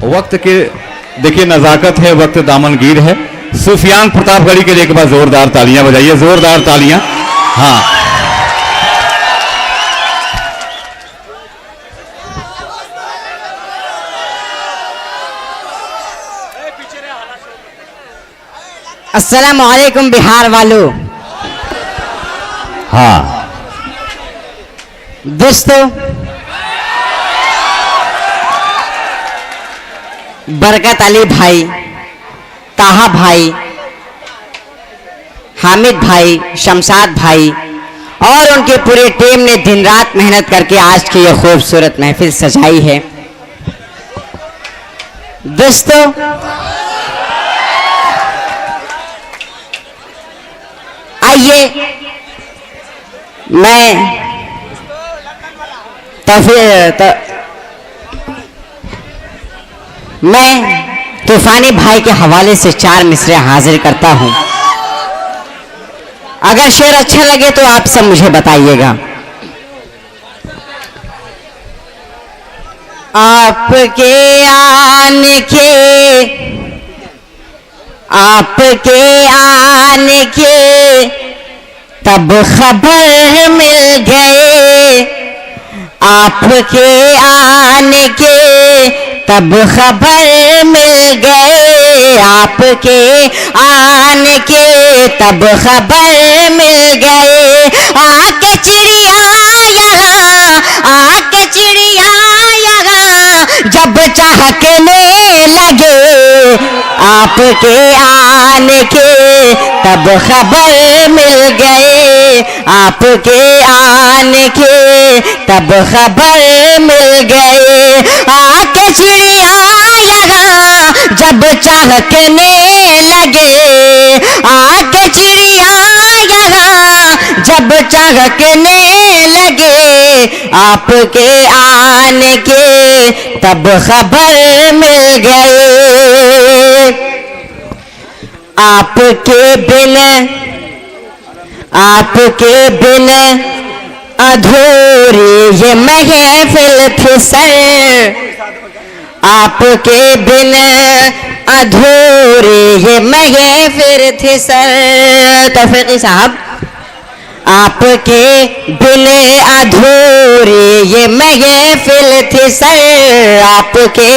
वक्त के देखिए नजाकत है, वक्त दामनगीर है। सुफियान प्रतापगढ़ी के लिए एक बार जोरदार तालियां बजाइए, जोरदार तालियां। हाँ, अस्सलामु अलैकुम बिहार वालों। हाँ दोस्तों, बरकत अली भाई, ताहा भाई, हामिद भाई, शमशाद भाई और उनके पूरे टीम ने दिन रात मेहनत करके आज की यह खूबसूरत महफिल सजाई है। दोस्तों, आइए मैं मैं तूफानी भाई के हवाले से 4 मिसरे हाजिर करता हूं। अगर शेर अच्छा लगे तो आप सब मुझे बताइएगा। आपके आने के तब खबर मिल गए, आपके आने के तब खबर मिल गए, आपके आने के तब खबर मिल गए। आके चिड़िया यहाँ, आके चिड़िया यहाँ जब चहकने लगे, आपके आने के तब खबर मिल गए, आपके आने के तब खबर मिल गए। आके चिड़िया यहाँ जब चहकने लगे, आके चिड़िया यहाँ जब चहकने लगे, आपके आने के तब खबर मिल गए। आपके बिन अधूरी ये महफिल थी सर, आपके बिन अधूरी ये महफिल थी सर। तौफीकी साहब, आपके बिन अधूरी ये महफिल थी सर, आपके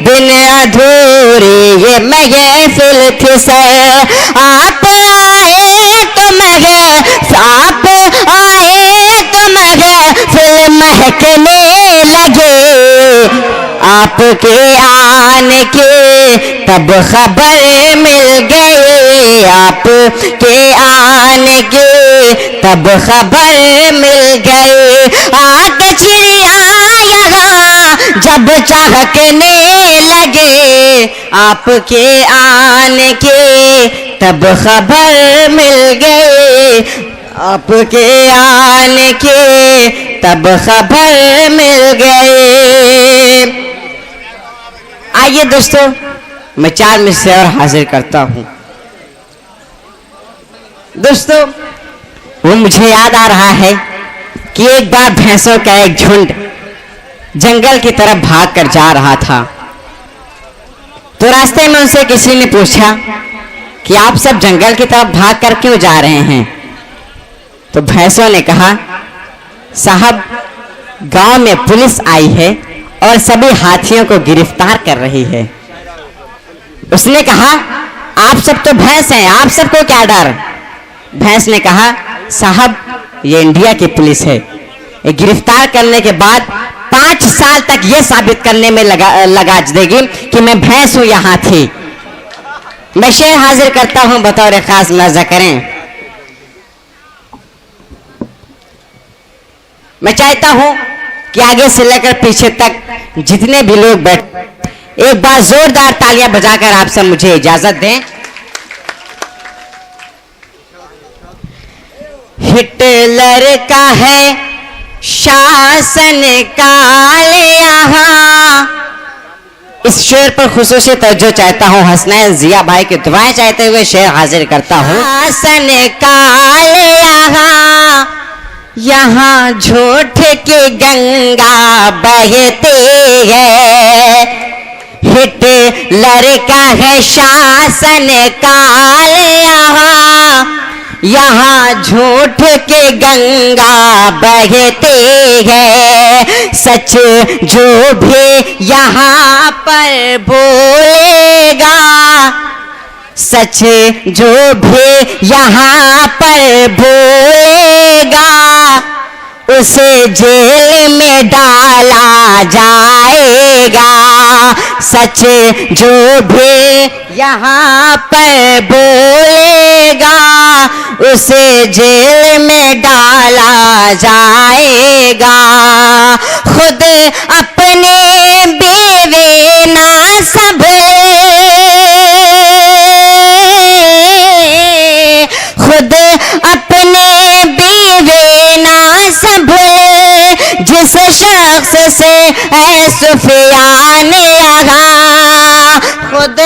बिन अधूरी ये महफिल थी सर। आप आए तो महफिल महकने लगे, आपके आने के तब खबर मिल गई, आपके आने के तब खबर मिल गई। आके चिड़िया यहाँ जब चहकने लगे, आपके आने के तब खबर मिल गई, आपके आने के तब खबर मिल गई। आइए दोस्तों, मैं 4 मिसरे और हाजिर करता हूं। दोस्तों, वो मुझे याद आ रहा है कि एक बार भैंसों का एक झुंड जंगल की तरफ भाग कर जा रहा था। तो रास्ते में उनसे किसी ने पूछा कि आप सब जंगल की तरफ भाग कर क्यों जा रहे हैं? तो भैंसों ने कहा, साहब गांव में पुलिस आई है और सभी हाथियों को गिरफ्तार कर रही है। उसने कहा, आप सब तो भैंस हैं, आप सबको क्या डर? भैंस ने कहा, साहब ये इंडिया की पुलिस है, ये गिरफ्तार करने के बाद 5 साल तक ये साबित करने में लगा देगी कि मैं भैंस हूं या हाथी। मैं शेर हाजिर करता हूं, बतौर खास मुलाजा करें। मैं चाहता हूं कि आगे से लेकर पीछे तक जितने भी लोग बैठ, एक बार जोरदार तालियां बजाकर आप सब मुझे इजाजत दें। हिटलर का है शासन काल यहाँ, इस शेर पर खुसूसी तवज्जो चाहता हूँ। हसनैन जिया भाई की दुआएं चाहते हुए शेर हाजिर करता हूँ। शासन काल यहाँ, यहाँ झूठ की गंगा बहती है, हिटलर का है शासन काल यहाँ झूठ के गंगा बहते हैं। सच जो भी यहाँ पर बोलेगा, सच जो भी यहाँ पर बोलेगा, उसे जेल में डाला जाएगा। सच जो भी यहाँ पर बोलेगा, उसे जेल में डाला जाएगा। खुद अपने बेवे ना संभले, खुद अपने बेवे ना संभले, जिस शख्स से है सुफियान यहाँ। खुद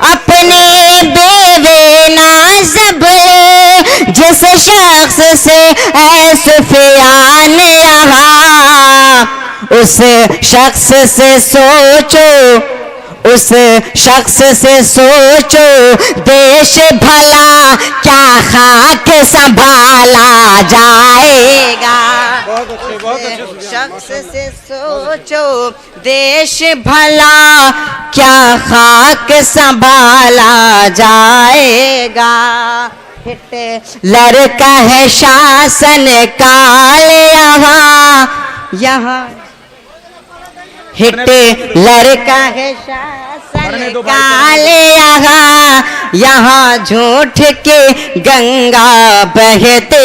अपने बेवे ना संभले, जिस शख्स से है सुफियान यहाँ। उस शख्स से सोचो, उस शख्स से सोचो, देश भला क्या खाक संभाला जाएगा। उस शख्स से सोचो, देश भला क्या खाक संभाला जाएगा। हिटलर का है शासन काल यहाँ, हिटलर का है शासन काल यहाँ झूठ के गंगा बहते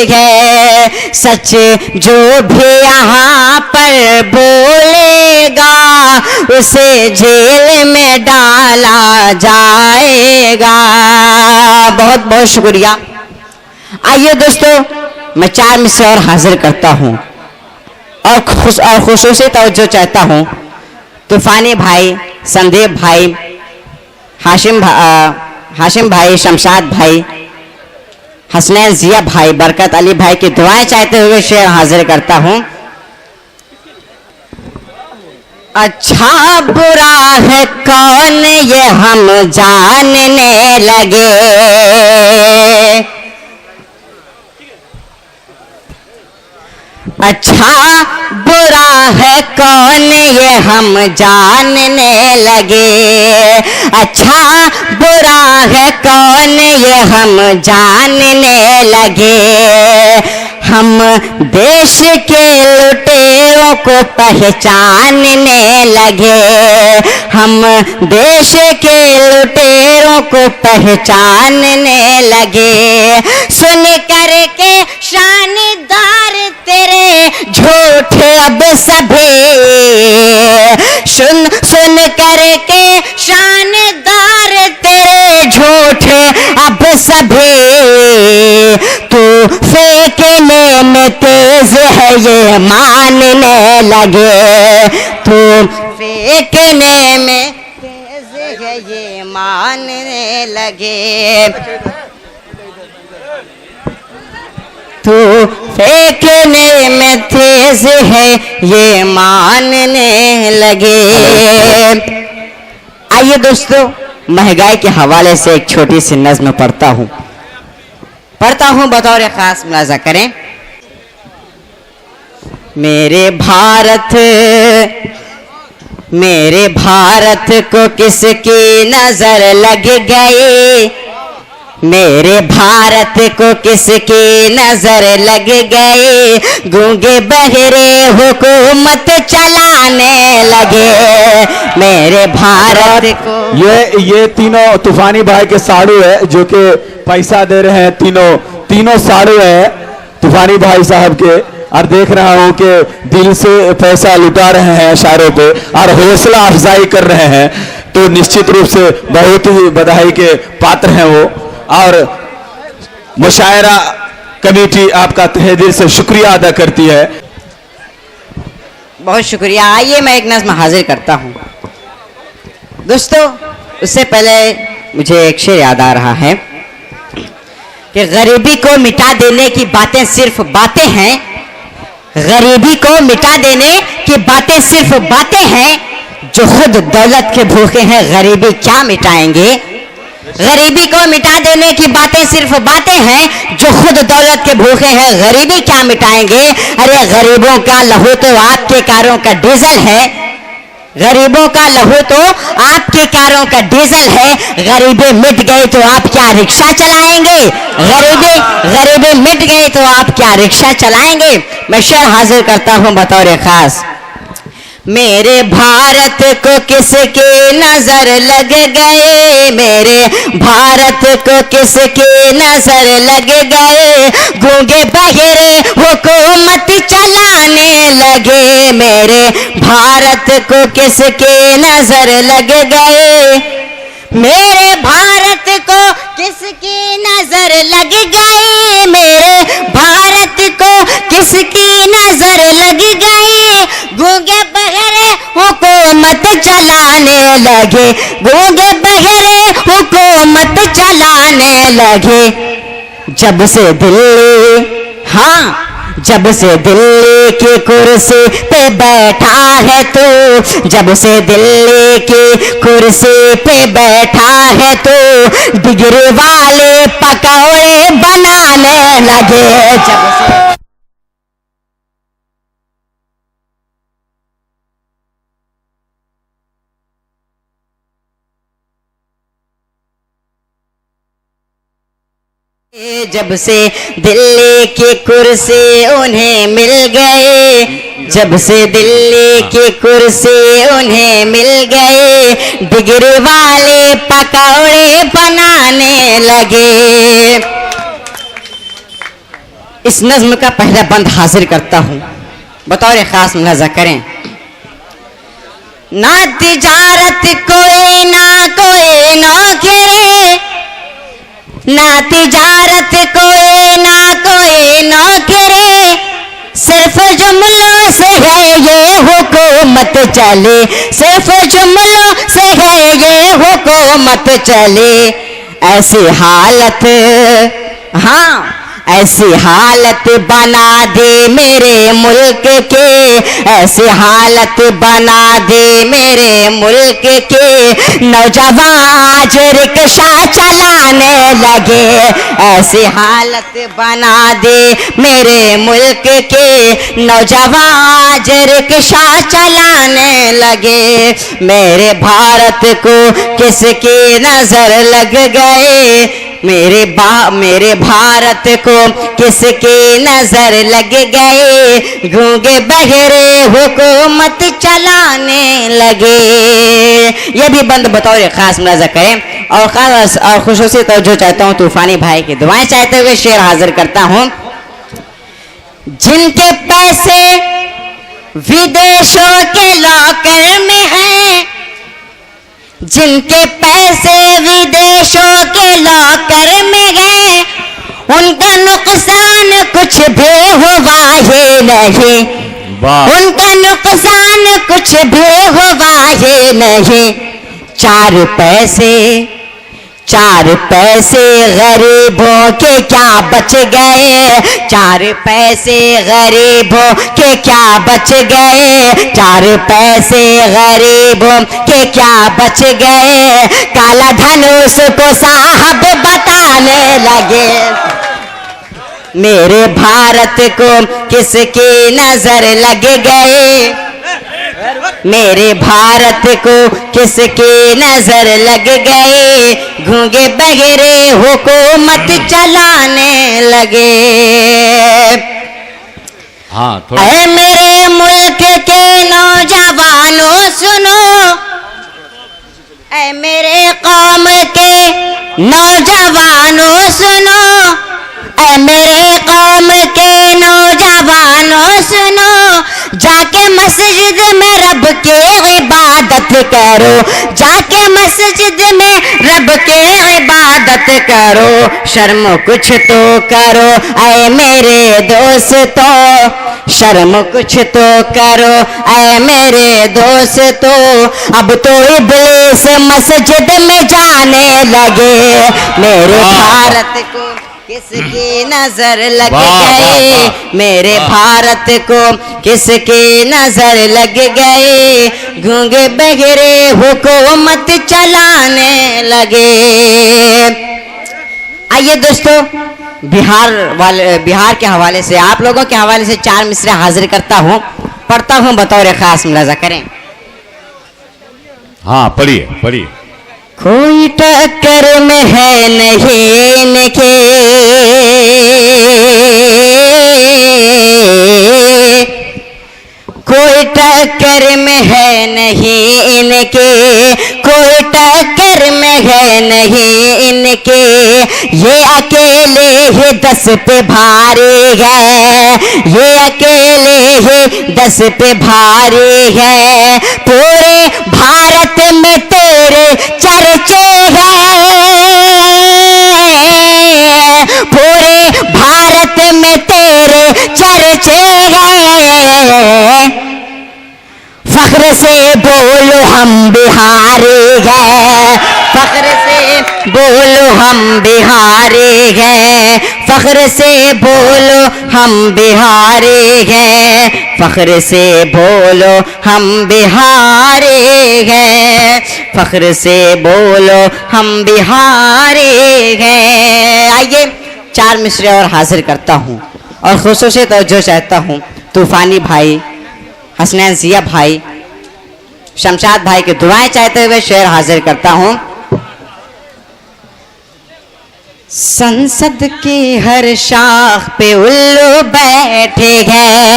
हैं। सच जो भी यहाँ पर बोलेगा, उसे जेल में डाला जाएगा। बहुत बहुत शुक्रिया। आइए दोस्तों, मैं 4 मिसरे और हाजिर करता हूँ और खुशूसी तवज्जो चाहता हूँ तूफानी भाई, संदीप भाई, हाशिम भाई, शमशाद भाई, हसनैन जिया भाई, बरकत अली भाई की दुआएं चाहते हुए शेर हाजिर करता हूँ। अच्छा बुरा है कौन ये हम जानने लगे, अच्छा बुरा है कौन ये हम जानने लगे। अच्छा बुरा है कौन ये हम जानने लगे। हम देश के लुटेरों को पहचानने लगे। हम देश के लुटेरों को पहचानने लगे। सुन कर के शानदार तेरे झूठ अब सभी, सुन कर के शानदार तेरे झूठ अब सभी। तू फेंकने में तेज है ये मानने लगे। तू फेंकने में तेज है ये मानने लगे। तू फेंकने में तेज है ये मानने लगे। आइए दोस्तों, महंगाई के हवाले से एक छोटी सी नज्म पढ़ता हूँ बतौर खास मुलाजा करें। मेरे भारत को किसकी नजर लग गई, मेरे भारत को किसकी नजर लग गई। गूंगे बहरे हुकूमत चलाने लगे। मेरे भारत को ये तीनों तूफानी भाई के साड़ू है जो कि पैसा दे रहे हैं। तीनों साड़ू है तूफानी भाई साहब के, और देख रहा हूं कि दिल से पैसा लुटा रहे हैं शायरों पे और हौसला अफजाई कर रहे हैं। तो निश्चित रूप से बहुत ही बधाई के पात्र हैं वो। और मुशायरा कमेटी आपका तहे दिल से शुक्रिया अदा करती है। बहुत शुक्रिया। आइए मैं एक नज़्म हाजिर करता हूँ दोस्तों। उससे पहले मुझे एक शेर याद आ रहा है कि गरीबी को मिटा देने की बातें सिर्फ बातें हैं। गरीबी को मिटा देने की बातें सिर्फ बातें हैं। जो खुद दौलत के भूखे हैं गरीबी क्या मिटाएंगे। गरीबी को मिटा देने की बातें सिर्फ बातें हैं, जो खुद दौलत के भूखे हैं गरीबी क्या मिटाएंगे। अरे गरीबों का लहू तो आपके कारों का डीजल है, गरीबों का लहू तो आपके कारों का डीजल है। गरीबी मिट गई तो आप क्या रिक्शा चलाएंगे। गरीबी मिट गई तो आप क्या रिक्शा चलाएंगे। मैं शेर हाजिर करता हूं बतौर खास। मेरे भारत को किसके नजर लग गए, मेरे भारत को किसके नजर लग गए। गूंगे बहेरे हुकूमत चलाने लगे, मेरे भारत को किसके नजर लग गए। मेरे भारत को किसकी नजर लग गई, मेरे भारत को किसकी नजर लग गई। गूंगे बहरे हुकूमत चलाने लगे, गूंगे बहरे हुकूमत चलाने लगे। जब से दिल्ली, हाँ जब से दिल्ली की कुर्सी पे बैठा है तू, जब से दिल्ली की कुर्सी पे बैठा है तू, डिग्री वाले पकौड़े बनाने लगे। जब से जब से दिल्ली की कुर्सी उन्हें मिल गए, जब से दिल्ली की कुर्सी उन्हें मिल गए, डिग्री वाले पकौड़े बनाने लगे। इस नज्म का पहला बंद हाजिर करता हूं, बतौर खास मुलाजा करें। ना तिजारत कोई कोई नौकरी, ना तिजारत कोई नौकरी, सिर्फ जुमलों से है ये हुकूमत चले, सिर्फ जुमलों से है ये हुकूमत चले। ऐसी हालत, हाँ ऐसी हालत बना दे मेरे मुल्क के, ऐसी हालत बना दे मेरे मुल्क के। नौजवान आज रिक्शा चलाने लगे, ऐसी हालत बना दे मेरे मुल्क के। नौजवान आज रिक्शा चलाने लगे, मेरे भारत को किसकी नजर लग गए। मेरे भारत को किसकी नजर लग गए, गूंगे बहरे हुकूमत चलाने लगे। ये भी बंद बतौर खास मुलाजा करें और खास और खुशूसी तवज्जो चाहता हूँ तूफानी भाई की दुआएं चाहते हुए शेर हाजिर करता हूँ। जिनके पैसे विदेशों के लॉकर में हैं, जिनके पैसे विदेशों के लॉकर में हैं, उनका नुकसान कुछ भी हुआ ही नहीं, उनका नुकसान कुछ भी हुआ ही नहीं। चार पैसे गरीबों के क्या बच गए, चार पैसे गरीबों के क्या बच गए, चार पैसे गरीबों के क्या बच गए। काला धनुष को साहब बताने लगे, मेरे भारत को किसकी नजर लग गए, मेरे भारत को किसकी नजर लग गए। गूंगे बहरे हुकूमत चलाने लगे। हाँ ऐ मेरे मुल्क के नौजवानों सुनो, ऐ मेरे कौम के नौजवानों सुनो, ऐ मेरे कौम के नौजवानों सुनो। जाके मस्जिद में रब के इबादत करो, जाके मस्जिद में रब के इबादत करो। शर्म कुछ तो करो ऐ मेरे दोस्तों, शर्म कुछ तो करो ऐ मेरे दोस्तों। अब तो इब्लीस मस्जिद में जाने लगे, मेरे भारत को किसकी नजर लग वाह, वाह, गई वाह। मेरे वाह। भारत को, किसकी नजर लग गई गूंगे बहरे हुकूमत चलाने लगे। आइए दोस्तों, बिहार के हवाले से, आप लोगों के हवाले से 4 मिसरे हाजिर करता हूँ, पढ़ता हूँ, बतौर खास मुलाजा करें। हाँ, पढ़िए पढ़िए। कोई टक्कर में है नहीं इनके, कोई टक्कर में है नहीं इनके, कोई टक्कर में है नहीं इनके, ये अकेले ही 10 पे भारी है, ये अकेले ही 10 पे भारी है, पूरे भारत में तेरे चर्चे हैं, पूरे भारत में तेरे चर्चे हैं, फख्र से बोलो हम बिहारी हैं, फख्र से बोलो हम बिहारी हैं, फख्र से बोलो हम बिहारी हैं, फख्र से बोलो हम बिहारी हैं, फख्र से बोलो हम बिहारी हैं। आइए 4 मिसरे और हाजिर करता हूँ और खुशूसी तवज्जो चाहता हूँ तूफानी भाई, हसनैन जिया भाई, शमशाद भाई की दुआएं चाहते हुए शेर हाजिर करता हूं। संसद की हर शाख पे उल्लू बैठे हैं,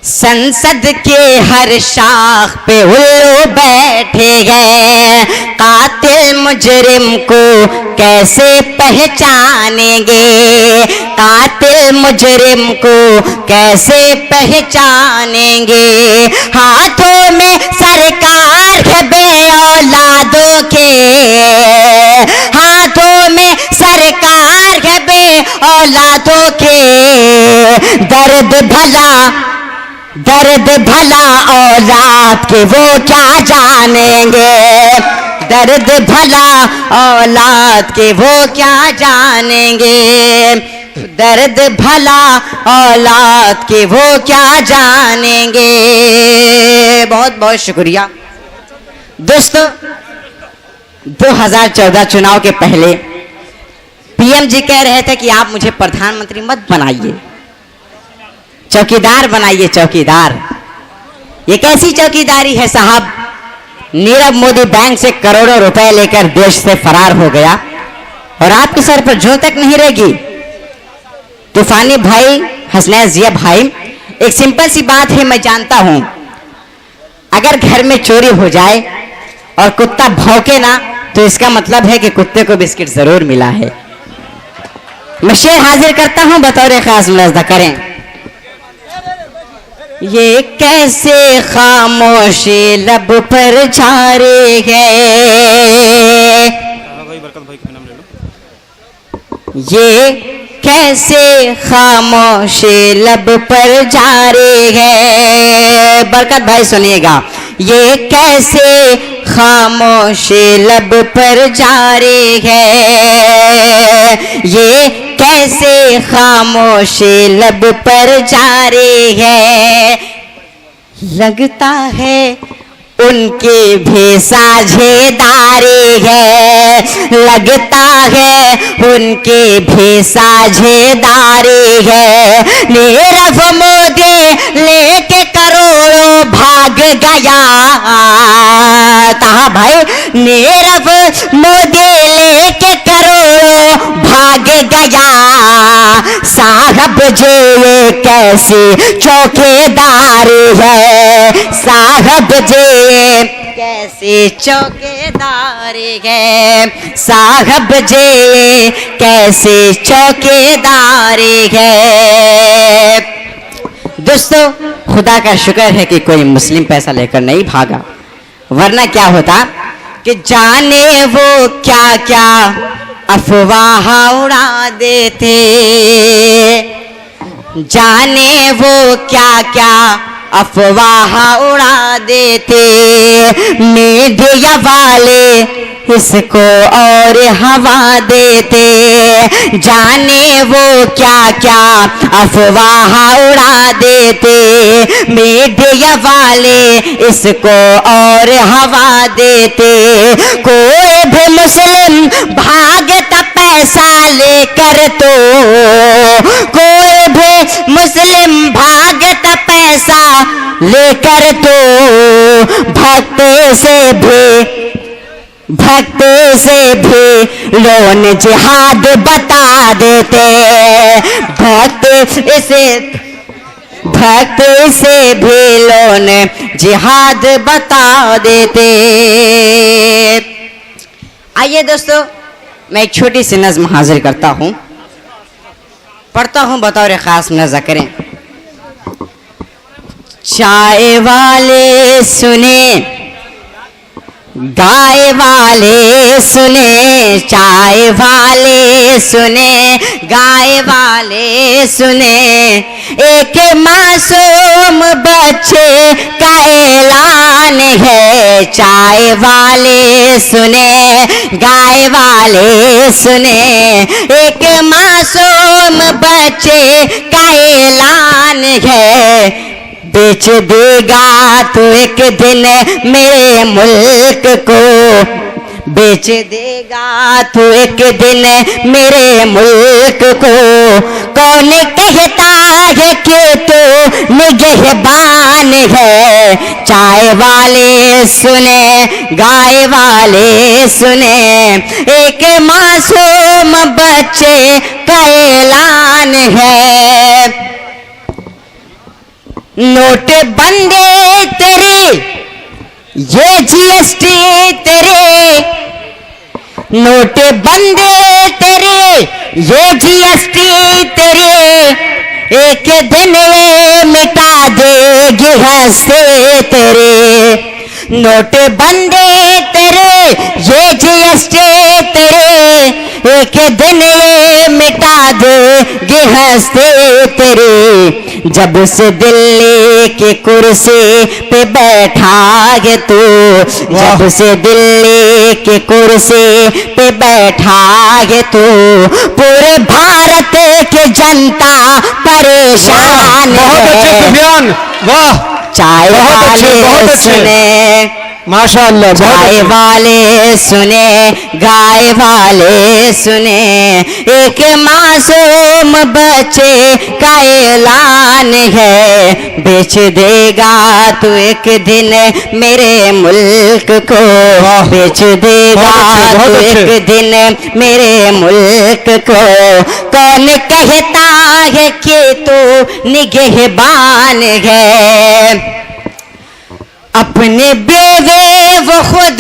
संसद के हर शाख पे उल्लू बैठे हैं, कातिल मुजरिम को कैसे पहचानेंगे, कातिल मुजरिम को कैसे पहचानेंगे, हाथों में सरकार है बे औलादों के, हाथों में सरकार है बे औलादों के, दर्द भला औलाद के वो क्या जानेंगे, दर्द भला औलाद के वो क्या जानेंगे, दर्द भला औलाद के वो क्या जानेंगे। बहुत बहुत शुक्रिया दोस्तों। 2014 चुनाव के पहले पीएम जी कह रहे थे कि आप मुझे प्रधानमंत्री मत बनाइए, चौकीदार बनाइए, चौकीदार। ये कैसी चौकीदारी है साहब? नीरव मोदी बैंक से करोड़ों रुपए लेकर देश से फरार हो गया और आपके सर पर जूं तक नहीं रहेगी। तूफानी भाई, हसनैन जिया भाई, एक सिंपल सी बात है, मैं जानता हूं, अगर घर में चोरी हो जाए और कुत्ता भौंके ना तो इसका मतलब है कि कुत्ते को बिस्किट जरूर मिला है। मैं शेर हाजिर करता हूं, बतौर खास मुलाजा करें। ये कैसे खामोशी लब पर जारी है, ये कैसे खामोशी लब पर जारी है। बरकत भाई सुनिएगा, ये कैसे खामोशी लब पर जारी है, ये कैसे खामोशी लब पर जारी है, लगता है उनकी भी साझेदारी है, लगता है उनकी भी साझेदारी है। नीरव मोदी लेके करोड़ों भाग गया था भाई, नीरव मोदी लेके करोड़ों भाग गया, साहब जी ये कैसी चौकीदारी है, साहब जी कैसी चौकीदारी है, साहब जी कैसी चौकीदारी है। दोस्तों, खुदा का शुक्र है कि कोई मुस्लिम पैसा लेकर नहीं भागा, वरना क्या होता कि जाने वो क्या क्या अफवाह उड़ा देते, जाने वो क्या क्या अफवाह उड़ा देते, मीडिया वाले इसको और हवा देते, जाने वो क्या क्या अफवाह उड़ा देते, मीडिया वाले इसको और हवा देते। कोई भी मुस्लिम भागता पैसा लेकर, तो कोई भी मुस्लिम भागता पैसा लेकर, तो भक्त से भी लोन जिहाद बता देते, भक्त से भी लोन जिहाद बता देते। आइए दोस्तों, मैं एक छोटी सी नज़्म हाजिर करता हूँ, पढ़ता हूँ बतौर खास मुलाज़ा करें। चाय वाले सुने, गाय वाले सुने, चाय वाले सुने, गाय वाले सुने, एक मासूम बच्चे का ऐलान है। चाय वाले सुने, गाय वाले सुने, एक मासूम बच्चे का ऐलान है। बेच देगा तो एक दिन मेरे मुल्क को, बेच देगा तो एक दिन मेरे मुल्क को। कौन कहता है कि तू निगहबान है। चाय वाले सुने, गाय वाले सुने, एक मासूम बच्चे का ऐलान है। नोट बंदे तेरे, ये जीएसटी तेरे, नोट बंदे तेरे, ये जीएसटी तेरे, एक दिन ये मिटा देगी हंसे तेरे। नोट बंदे तेरे, ये जीएसटी तेरे, एक दिन ये मिटा देगी हंसे तेरे। जब से दिल्ली की कुर्सी पे बैठा है तू, जब से दिल्ली की कुर्सी पे बैठा है तू, पूरे भारत की जनता परेशान है। वाह, चाय वाले सुने, माशाअल्लाह, चाय वाले सुने, गाय वाले सुने, एक मासूम बच्चे का ऐलान है। बेच देगा तो एक दिन मेरे मुल्क को, बेच देगा तो एक दिन मेरे मुल्क को। कौन कहता है कि तू निगहबान है। अपने बेवे वो खुद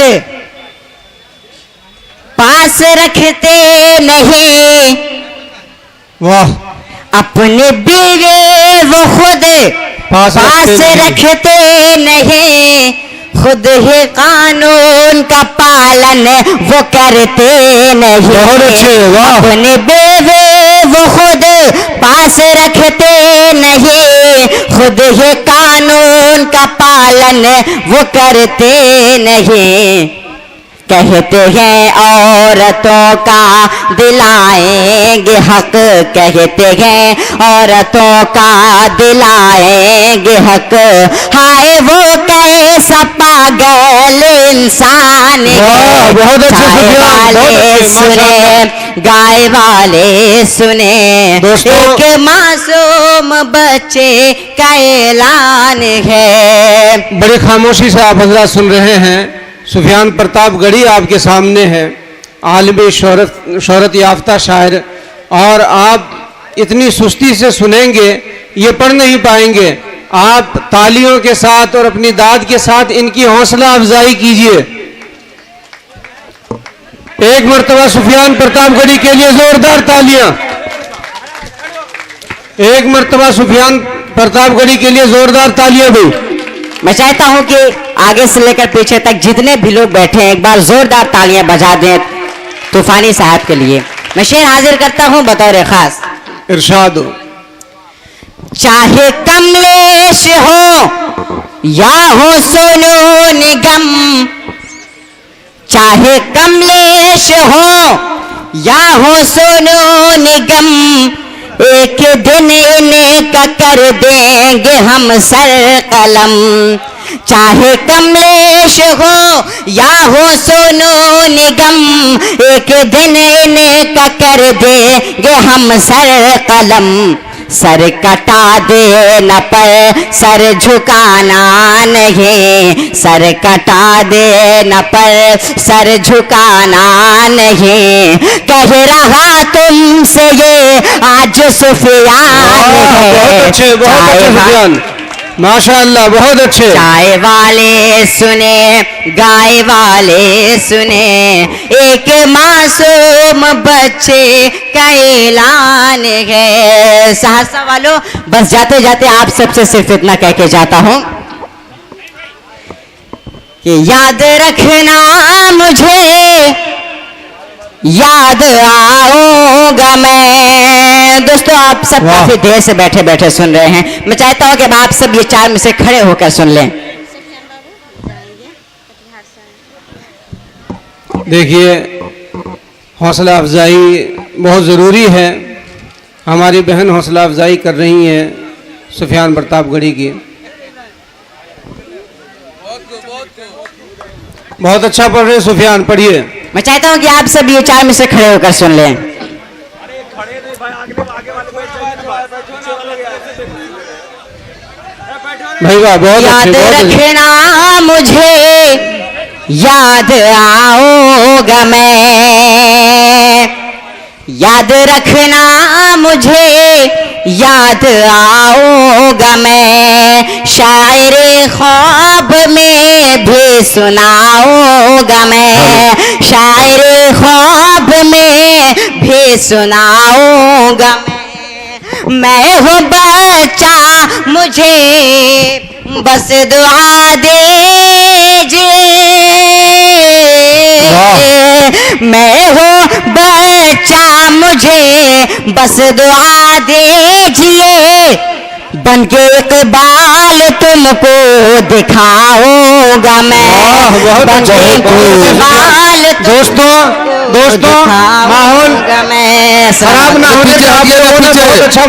पास रखते नहीं, वाह, अपने बेवे वो खुद पास रखते नहीं, खुद ही कानून का पालन वो करते नहीं। अपने बेवे वो खुद पास रखते नहीं, खुद ही कानून का पालन वो करते नहीं। कहते हैं औरतों का दिलाएंगे हक, कहते हैं औरतों का दिलाएंगे हक। हाय वो कैसा पागल इंसान है। चाय वाले सुने, गाय वाले सुने, एक मासूम बच्चे का ऐलान है। बड़ी खामोशी से आप हजरात सुन रहे हैं। सुफियान प्रतापगढ़ी आपके सामने है, आलमी शोहरत याफ्ता शायर, और आप इतनी सुस्ती से सुनेंगे ये पढ़ नहीं पाएंगे। आप तालियों के साथ और अपनी दाद के साथ इनकी हौसला अफजाई कीजिए। एक मर्तबा सुफियान प्रतापगढ़ी के लिए जोरदार तालियां। एक मर्तबा सुफियान प्रतापगढ़ी के लिए जोरदार तालियां भाई। मैं चाहता हूं कि आगे से लेकर पीछे तक जितने भी लोग बैठे हैं एक बार जोरदार तालियां बजा दें तूफानी साहब के लिए। मैं शेर हाजिर करता हूं बतौर खास। इरशाद हो। चाहे कमलेश हो या हो सोनू निगम, चाहे कमलेश हो या हो सोनू निगम, एक दिन इनका कर देंगे हम सर कलम। चाहे कमलेश हो या हो सोनू निगम, एक दिन इनका कर देंगे हम सर कलम। सर कटा देना पर सर झुकाना नहीं, सर कटा देना पर सर झुकाना नहीं। कह रहा तुमसे ये आज सुफियान है। बहुत अच्छे सुफियान, माशाअल्लाह, बहुत अच्छे। चाय वाले सुने, गाय वाले सुने, एक मासूम बच्चे का ऐलान है। सहरसा वालों, बस जाते जाते आप सबसे सिर्फ इतना कह के जाता हूं कि याद रखना मुझे याद आऊंगा मैं। दोस्तों, आप सब काफी देर से बैठे बैठे सुन रहे हैं। मैं चाहता हूं कि अब आप सब ये चार में से खड़े होकर सुन लें। देखिए, हौसला अफजाई बहुत ज़रूरी है। हमारी बहन हौसला अफजाई कर रही हैं सुफियान प्रतापगढ़ी की। बहुत अच्छा पढ़ रहे सुफियान, पढ़िए। मैं चाहता हूं कि आप सब ये चार में से खड़े होकर सुन लें। भाई वाह, बहुत याद अच्छे, बहुत अच्छे। रखना मुझे याद आऊंगा मैं, याद रखना मुझे याद आऊंगा मैं। शायरे ख्वाब में भी सुनाऊंगा मैं, शायरे ख्वाब में भी सुनाऊंगा मैं हूँ बच्चा, मुझे बस दुआ दीजिए। मैं हूँ बच्चा, मुझे बस दुआ दीजिए। बन के इकबाल तुमको दिखाऊंगा मैं, बन के इकबाल दोस्तों, माहौल मैं। खराब ना होने दे। आप लोगों ने बहुत अच्छा